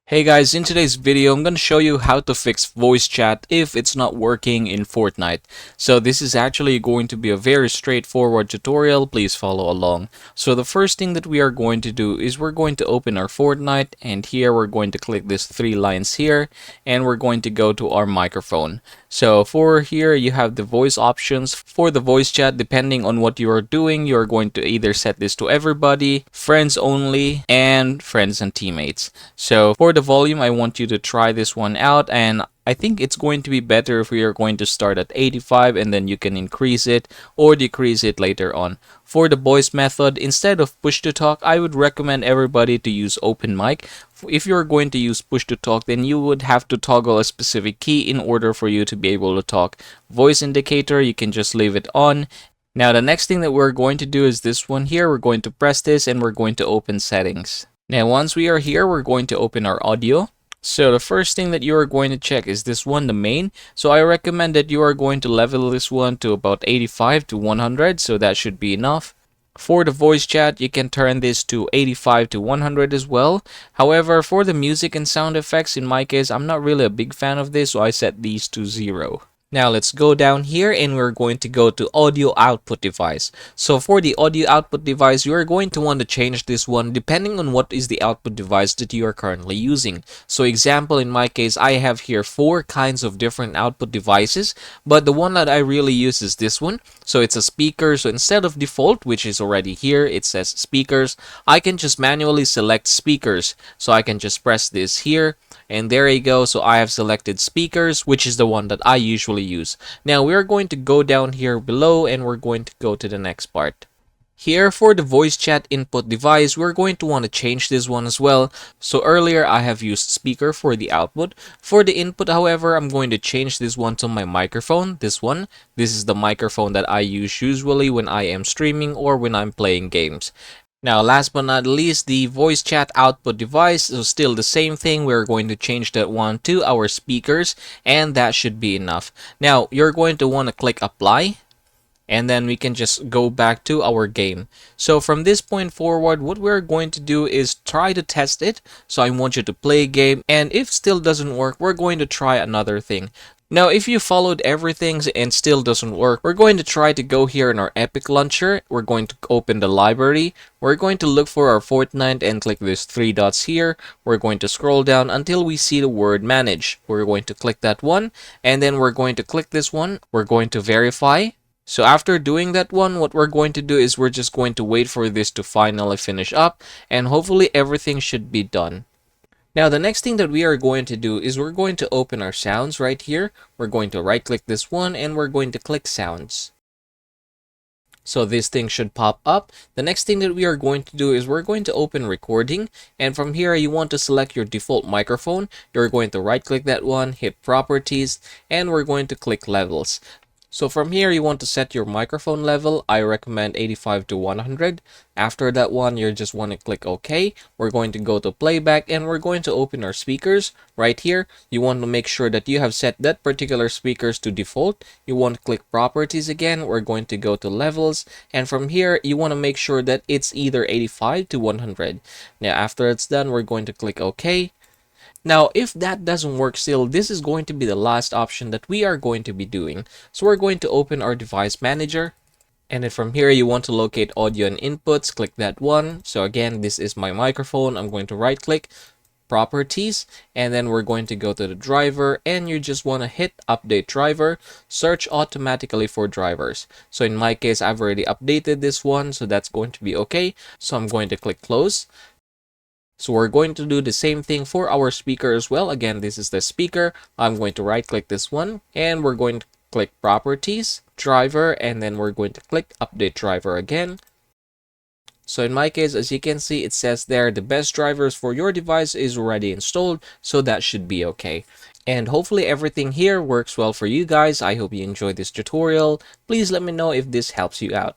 Hey guys, in today's video, I'm going to show you how to fix voice chat if it's not working in Fortnite. So this is actually going to be a very straightforward tutorial. Please follow along. So the first thing that we are going to do is we're going to open our Fortnite, and here we're going to click these three lines here, and we're going to go to our microphone. So for here, you have the voice options. For the voice chat, depending on what you are doing, you're going to either set this to everybody, friends only, and friends and teammates. So for the volume, I want you to try this one out, and I think it's going to be better if we are going to start at 85 and then you can increase it or decrease it later on. For the voice method, instead of push to talk, I would recommend everybody to use open mic. If you're going to use push to talk, then you would have to toggle a specific key in order for you to be able to talk. Voice indicator, you can just leave it on. Now the next thing that we're going to do is this one here. We're going to press this and we're going to open settings. Now once we are here, we're going to open our audio. So the first thing that you are going to check is this one, the main. So I recommend that you are going to level this one to about 85 to 100, so that should be enough. For the voice chat, you can turn this to 85 to 100 as well. However, for the music and sound effects, in my case, I'm not really a big fan of this, so I set these to 0. Now let's go down here and we're going to go to audio output device. So for the audio output device, you are going to want to change this one depending on what is the output device that you are currently using. So example, in my case, I have here 4 kinds of different output devices, but the one that I really use is this one. So it's a speaker. So instead of default, which is already here, it says speakers, I can just manually select speakers. So I can just press this here. And there you go. So I have selected speakers, which is the one that I usually use. Now we're going to go down here below and we're going to go to the next part. Here for the voice chat input device, we're going to want to change this one as well. So earlier I have used speaker for the output. For the input, however, I'm going to change this one to my microphone, this one. This is the microphone that I use usually when I am streaming or when I'm playing games. Now, last but not least, the voice chat output device. So still the same thing. We're going to change that one to our speakers, and that should be enough. Now, you're going to want to click apply, and then we can just go back to our game. So from this point forward, what we're going to do is try to test it. So I want you to play a game, and if still doesn't work, we're going to try another thing. Now, if you followed everything and still doesn't work, we're going to try to go here in our Epic Launcher. We're going to open the library. We're going to look for our Fortnite and click these 3 dots here. We're going to scroll down until we see the word manage. We're going to click that one, and then we're going to click this one. We're going to verify. So after doing that one, what we're going to do is we're just going to wait for this to finally finish up, and hopefully everything should be done. Now the next thing that we are going to do is we're going to open our sounds right here. We're going to right click this one and we're going to click sounds. So this thing should pop up. The next thing that we are going to do is we're going to open recording, and from here you want to select your default microphone. You're going to right click that one, hit properties, and we're going to click levels. So from here, you want to set your microphone level. I recommend 85 to 100. After that one, you just want to click OK. We're going to go to playback and we're going to open our speakers right here. You want to make sure that you have set that particular speakers to default. You want to click properties again. We're going to go to levels. And from here, you want to make sure that it's either 85 to 100. Now, after it's done, we're going to click OK. Now, if that doesn't work still, this is going to be the last option that we are going to be doing. So we're going to open our device manager. And then from here, you want to locate audio and inputs. Click that one. So again, this is my microphone. I'm going to right click properties. And then we're going to go to the driver. And you just want to hit update driver. Search automatically for drivers. So in my case, I've already updated this one. So that's going to be okay. So I'm going to click close. So we're going to do the same thing for our speaker as well. Again, this is the speaker. I'm going to right click this one and we're going to click properties, driver, and then we're going to click update driver again. So in my case, as you can see, it says there the best drivers for your device is already installed. So that should be okay. And hopefully everything here works well for you guys. I hope you enjoyed this tutorial. Please let me know if this helps you out.